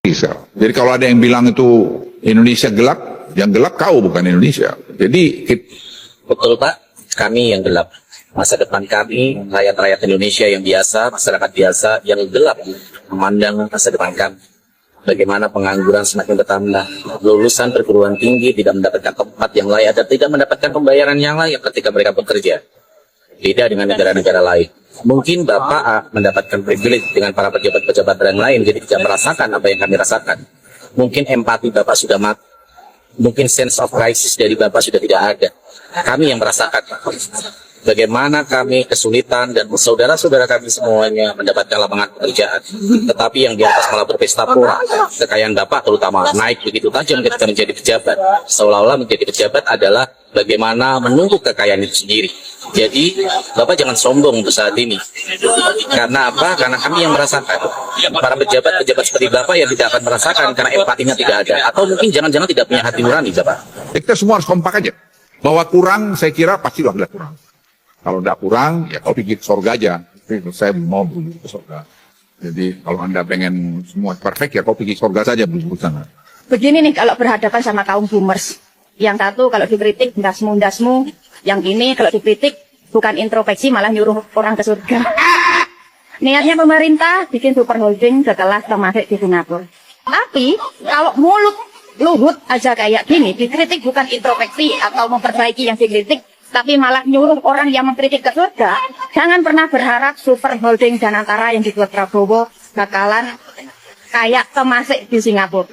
Jadi kalau ada yang bilang itu Indonesia gelap, yang gelap kau bukan Indonesia. Jadi betul Pak, kami yang gelap. Masa depan kami, rakyat-rakyat Indonesia yang biasa, masyarakat biasa yang gelap memandang masa depan kami. Bagaimana pengangguran semakin bertambah, lulusan perguruan tinggi tidak mendapatkan tempat yang layak dan tidak mendapatkan pembayaran yang layak ketika mereka bekerja. Beda dengan negara-negara lain. Mungkin Bapak mendapatkan privilege dengan para pejabat-pejabat yang lain, jadi tidak merasakan apa yang kami rasakan. Mungkin empati Bapak sudah mati. Mungkin sense of crisis dari Bapak sudah tidak ada. Kami yang merasakan bagaimana kami kesulitan dan saudara-saudara kami semuanya mendapatkan lapangan pekerjaan. Tetapi yang di atas malah berpesta pora. Kekayaan Bapak terutama naik begitu tajam ketika menjadi pejabat. Seolah-olah menjadi pejabat adalah bagaimana menunggu kekayaan itu sendiri. Jadi Bapak jangan sombong untuk saat ini. Karena apa? Karena kami yang merasakan. Para pejabat-pejabat seperti Bapak yang tidak akan merasakan karena empatinya tidak ada. Atau mungkin jangan-jangan tidak punya hati nurani Bapak. kita semua harus kompak aja. Bahwa kurang, saya kira pasti ada kurang. Kalau tidak kurang, ya kau pergi ke surga aja. Saya mau ke surga. Jadi kalau Anda pengen semua perfect, ya kau pergi surga saja ke sana. Begini nih kalau berhadapan sama kaum boomers. Yang satu kalau dikritik ndasmu. Yang ini kalau dikritik bukan introspeksi malah nyuruh orang ke surga. Niatnya pemerintah bikin super holding sekelas termasuk di Singapura. Tapi kalau mulut Luhut aja kayak gini, dikritik bukan introspeksi atau memperbaiki yang dikritik, tapi malah nyuruh orang yang mengkritik ke surga. Jangan pernah berharap super holding Danantara yang dibuat Prabowo bakalan kayak Temasek di Singapura.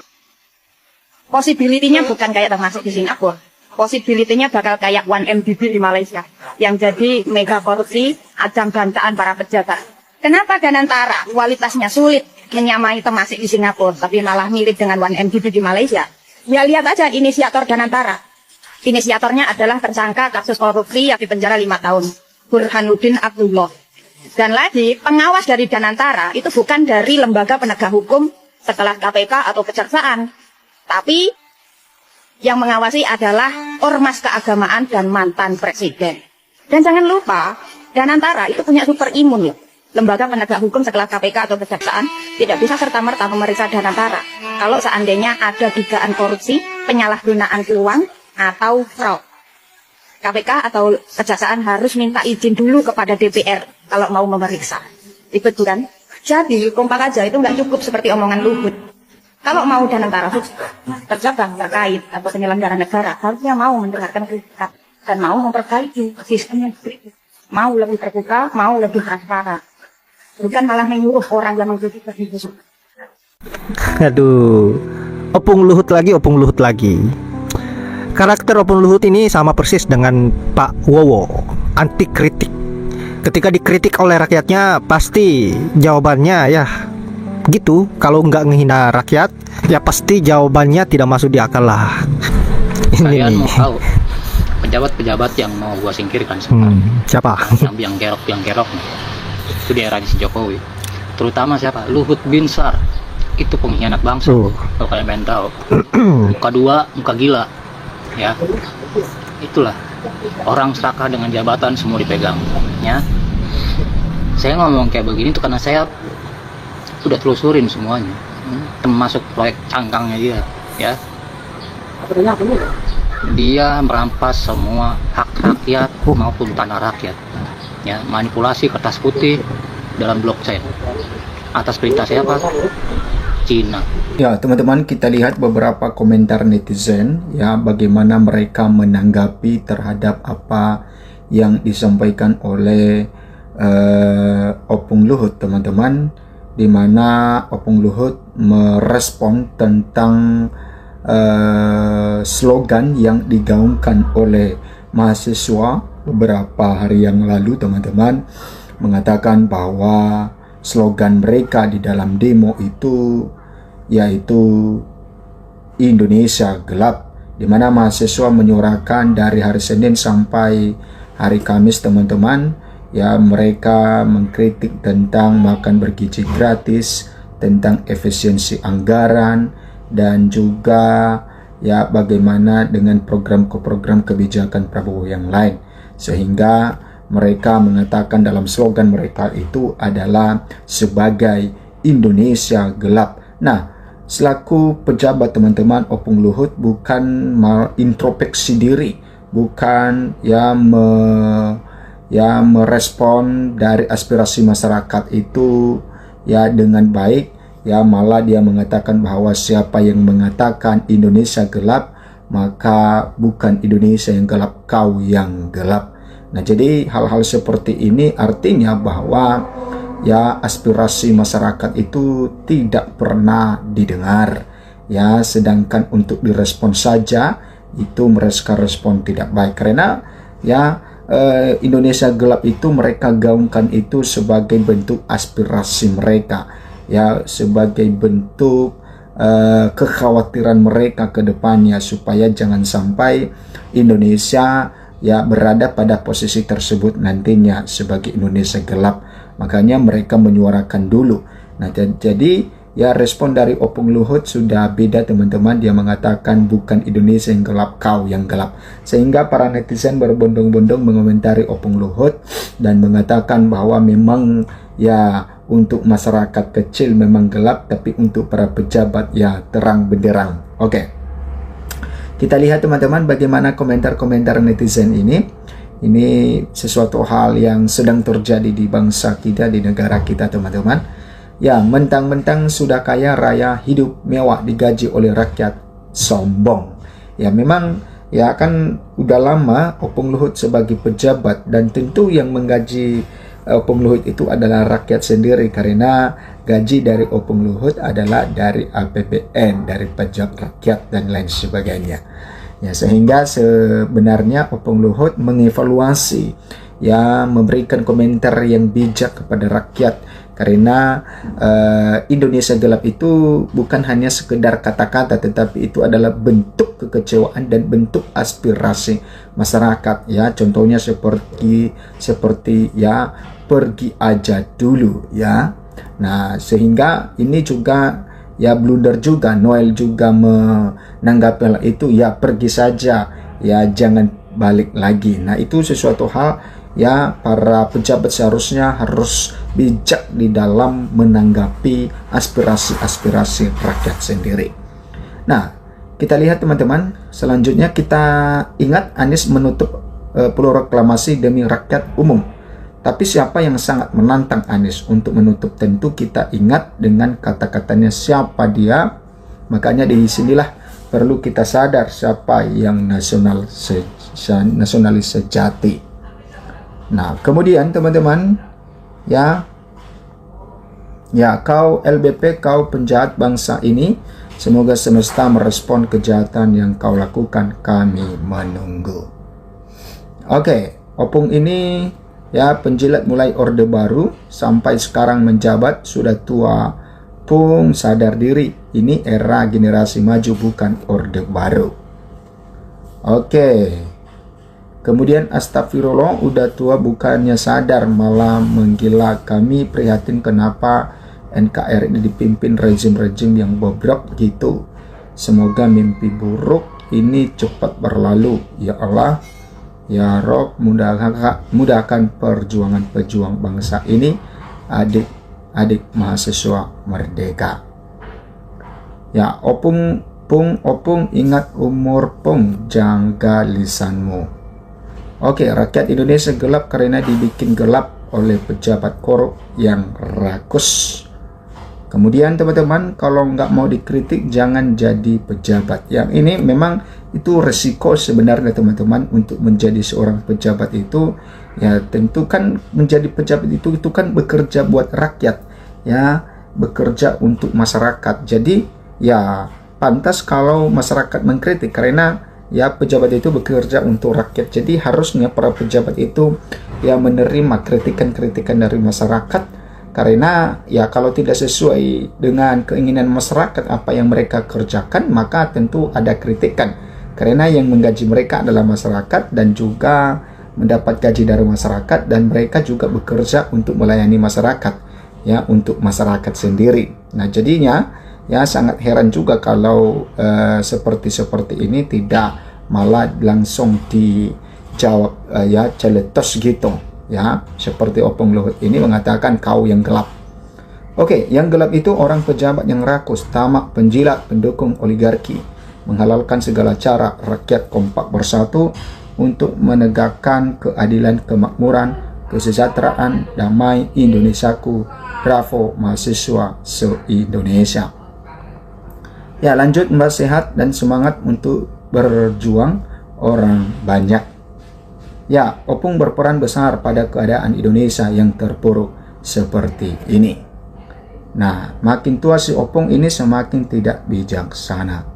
Possibility-nya bukan kayak Temasek di Singapura. Possibility-nya bakal kayak 1MDB di Malaysia, yang jadi mega korupsi, ajang bantaan para pejabat. Kenapa Danantara kualitasnya sulit menyamai Temasek di Singapura, tapi malah mirip dengan 1MDB di Malaysia? Ya lihat aja inisiator Danantara. Inisiatornya adalah tersangka kasus korupsi yang dipenjara 5 tahun, Burhanuddin Abdullah. Dan lagi, pengawas dari Danantara itu bukan dari lembaga penegak hukum sekelas KPK atau kejaksaan, tapi yang mengawasi adalah ormas keagamaan dan mantan presiden. Dan jangan lupa, Danantara itu punya super imun loh. Lembaga penegak hukum sekelas KPK atau kejaksaan tidak bisa serta-merta memeriksa Danantara kalau seandainya ada dugaan korupsi, penyalahgunaan uang, atau fraud. KPK atau kejaksaan harus minta izin dulu kepada DPR kalau mau memeriksa. Ikut bukan? Jadi kompak aja, itu nggak cukup seperti omongan Luhut. Kalau mau Danantara terjaga terkait atau penyelenggara negara, harusnya mau mendengarkan kritik dan mau memperbaiki sistemnya, mau lebih terbuka, mau lebih transparan. Bukan malah menyuruh orang yang mengkritik itu. Aduh, opung Luhut lagi. Karakter opung Luhut ini sama persis dengan Pak Wowo, anti kritik. Ketika dikritik oleh rakyatnya, pasti jawabannya ya gitu. Kalau nggak ngehina rakyat, ya pasti jawabannya tidak masuk di akal lah. Kalian mau tahu pejabat-pejabat yang mau gua singkirkan sekarang? Siapa? Yang kerok itu di era si Jokowi. Terutama siapa? Luhut Binsar. Itu pengkhianat bangsa. Kalau kalian pengen tahu. Muka dua, muka gila. Ya. Itulah. Orang serakah dengan jabatan semua dipegang. Ya. Saya ngomong kayak begini tuh karena saya udah telusurin semuanya. Termasuk proyek cangkangnya dia. Ya. Dia merampas semua hak rakyat maupun tanah rakyat. Ya, manipulasi kertas putih dalam blockchain atas perintah siapa? Cina. Ya teman-teman, kita lihat beberapa komentar netizen ya, bagaimana mereka menanggapi terhadap apa yang disampaikan oleh Opung Luhut, teman-teman, di mana Opung Luhut merespon tentang slogan yang digaungkan oleh mahasiswa beberapa hari yang lalu, teman-teman, mengatakan bahwa slogan mereka di dalam demo itu yaitu Indonesia gelap, di mana mahasiswa menyuarakan dari hari Senin sampai hari Kamis, teman-teman, ya, mereka mengkritik tentang makan bergizi gratis, tentang efisiensi anggaran, dan juga ya bagaimana dengan program kebijakan Prabowo yang lain. Sehingga mereka mengatakan dalam slogan mereka itu adalah sebagai Indonesia gelap. Nah, selaku pejabat teman-teman, Opung Luhut bukan introspeksi diri, bukan merespon dari aspirasi masyarakat itu ya dengan baik, ya malah dia mengatakan bahwa siapa yang mengatakan Indonesia gelap, maka bukan Indonesia yang gelap, kau yang gelap. Nah, jadi hal-hal seperti ini artinya bahwa ya aspirasi masyarakat itu tidak pernah didengar, ya sedangkan untuk direspon saja itu mereka respon tidak baik, karena ya Indonesia gelap itu mereka gaungkan itu sebagai bentuk aspirasi mereka, ya sebagai bentuk kekhawatiran mereka ke depannya supaya jangan sampai Indonesia ya berada pada posisi tersebut nantinya sebagai Indonesia gelap. Makanya mereka menyuarakan dulu. Nah, jadi ya respon dari Opung Luhut sudah beda teman-teman. Dia mengatakan bukan Indonesia yang gelap, kau yang gelap. Sehingga para netizen berbondong-bondong mengomentari Opung Luhut dan mengatakan bahwa memang ya untuk masyarakat kecil memang gelap, tapi untuk para pejabat ya terang benderang. Oke. Kita lihat teman-teman bagaimana komentar-komentar netizen ini. Ini sesuatu hal yang sedang terjadi di bangsa kita, di negara kita teman-teman. Ya, mentang-mentang sudah kaya raya, hidup mewah, digaji oleh rakyat, sombong. Ya, memang ya kan udah lama Opung Luhut sebagai pejabat, dan tentu yang menggaji Opung Luhut itu adalah rakyat sendiri, karena gaji dari Opung Luhut adalah dari APBN, dari pajak rakyat dan lain sebagainya. Ya, sehingga sebenarnya Opung Luhut mengevaluasi, ya memberikan komentar yang bijak kepada rakyat, karena Indonesia gelap itu bukan hanya sekedar kata-kata, tetapi itu adalah bentuk kekecewaan dan bentuk aspirasi masyarakat. Ya, contohnya seperti ya pergi aja dulu, ya. Nah, sehingga ini juga ya blunder juga. Noel juga menanggapi hal itu, ya pergi saja, ya jangan balik lagi. Nah, itu sesuatu hal ya para pejabat seharusnya harus bijak di dalam menanggapi aspirasi-aspirasi rakyat sendiri. Nah, kita lihat teman-teman, selanjutnya kita ingat Anies menutup Pulau Reklamasi demi rakyat umum. Tapi siapa yang sangat menantang Anies untuk menutup? Tentu kita ingat dengan kata-katanya siapa dia. Makanya di sinilah perlu kita sadar siapa yang nasionalis sejati. Nah, kemudian teman-teman, ya kau LBP, kau penjahat bangsa ini, semoga semesta merespon kejahatan yang kau lakukan, kami menunggu. Oke, Opung ini ya penjilat mulai Orde Baru sampai sekarang menjabat, sudah tua pun sadar diri. Ini era generasi maju, bukan Orde Baru. Oke. Kemudian astagfirullah, udah tua bukannya sadar malah menggila. Kami prihatin kenapa NKRI dipimpin rezim-rezim yang bobrok gitu. Semoga mimpi buruk ini cepat berlalu. Ya Allah, ya Rob, mudahkan perjuangan pejuang bangsa ini, adik-adik mahasiswa merdeka. Ya, Opung ingat umur Pung, jaga lisanmu. Oke, rakyat Indonesia gelap karena dibikin gelap oleh pejabat korup yang rakus. Kemudian teman-teman, kalau nggak mau dikritik jangan jadi pejabat. Yang ini memang itu resiko sebenarnya teman-teman untuk menjadi seorang pejabat itu. Ya tentu kan menjadi pejabat itu kan bekerja buat rakyat, ya bekerja untuk masyarakat. Jadi ya pantas kalau masyarakat mengkritik, karena ya pejabat itu bekerja untuk rakyat. Jadi harusnya para pejabat itu ya menerima kritikan-kritikan dari masyarakat, karena ya kalau tidak sesuai dengan keinginan masyarakat apa yang mereka kerjakan, maka tentu ada kritikan, karena yang menggaji mereka adalah masyarakat dan juga mendapat gaji dari masyarakat, dan mereka juga bekerja untuk melayani masyarakat, ya untuk masyarakat sendiri. Nah jadinya ya sangat heran juga kalau seperti ini tidak malah langsung dijawab ya celetos gitu, ya seperti Opung Luhut ini mengatakan kau yang gelap. Oke, yang gelap itu orang pejabat yang rakus, tamak, penjilat, pendukung oligarki, menghalalkan segala cara rakyat kompak bersatu untuk menegakkan keadilan, kemakmuran, kesejahteraan, damai Indonesiaku. Bravo mahasiswa se-Indonesia. Ya, lanjut Mbak, sehat dan semangat untuk berjuang orang banyak. Ya, Opung berperan besar pada keadaan Indonesia yang terpuruk seperti ini. Nah, makin tua si Opung ini semakin tidak bijaksana.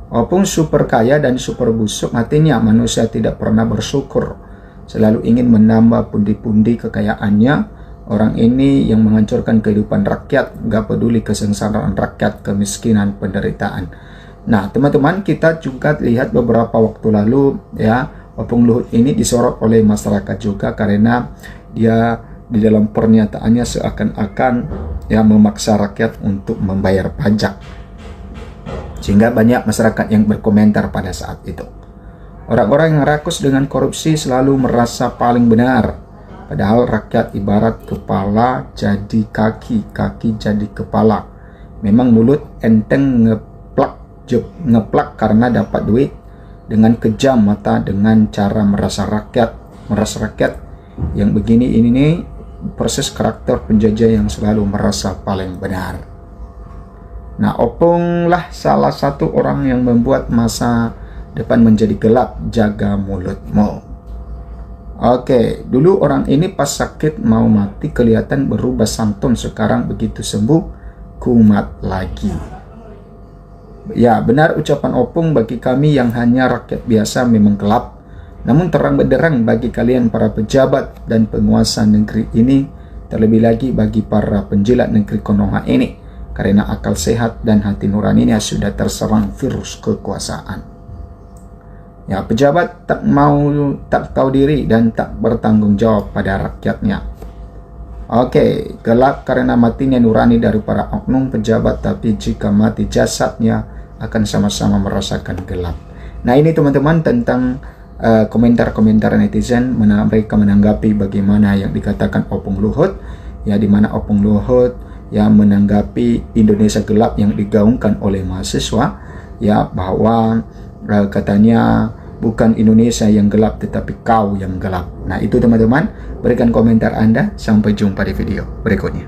Opung super kaya dan super busuk hatinya. Manusia tidak pernah bersyukur, selalu ingin menambah pundi-pundi kekayaannya. Orang ini yang menghancurkan kehidupan rakyat, gak peduli kesengsaraan rakyat, kemiskinan, penderitaan. Nah, teman-teman, kita juga lihat beberapa waktu lalu ya, Opung Luhut ini disorot oleh masyarakat juga karena dia di dalam pernyataannya seakan-akan ya memaksa rakyat untuk membayar pajak. Sehingga banyak masyarakat yang berkomentar pada saat itu. Orang-orang yang rakus dengan korupsi selalu merasa paling benar. Padahal rakyat ibarat kepala jadi kaki, kaki jadi kepala. Memang mulut enteng ngeplak karena dapat duit, dengan kejam mata dengan cara meras rakyat yang begini ini nih persis karakter penjajah yang selalu merasa paling benar. Nah, Opung lah salah satu orang yang membuat masa depan menjadi gelap. Jaga mulutmu. Oke, dulu orang ini pas sakit mau mati kelihatan berubah santun, sekarang begitu sembuh kumat lagi. Ya, benar ucapan Opung, bagi kami yang hanya rakyat biasa memang gelap. Namun terang benderang bagi kalian para pejabat dan penguasa negeri ini, terlebih lagi bagi para penjilat negeri Konoha ini, karena akal sehat dan hati nuraninya sudah terserang virus kekuasaan. Ya, pejabat tak tahu diri dan tak bertanggung jawab pada rakyatnya. Oke, gelap karena matinya nurani dari para oknum pejabat, tapi jika mati jasadnya akan sama-sama merasakan gelap. Nah, ini teman-teman tentang komentar-komentar netizen, mereka menanggapi bagaimana yang dikatakan Opung Luhut, ya, di mana Opung Luhut yang menanggapi Indonesia gelap yang digaungkan oleh mahasiswa, ya, bahwa katanya bukan Indonesia yang gelap tetapi kau yang gelap. Nah, itu teman-teman, berikan komentar Anda. Sampai jumpa di video berikutnya.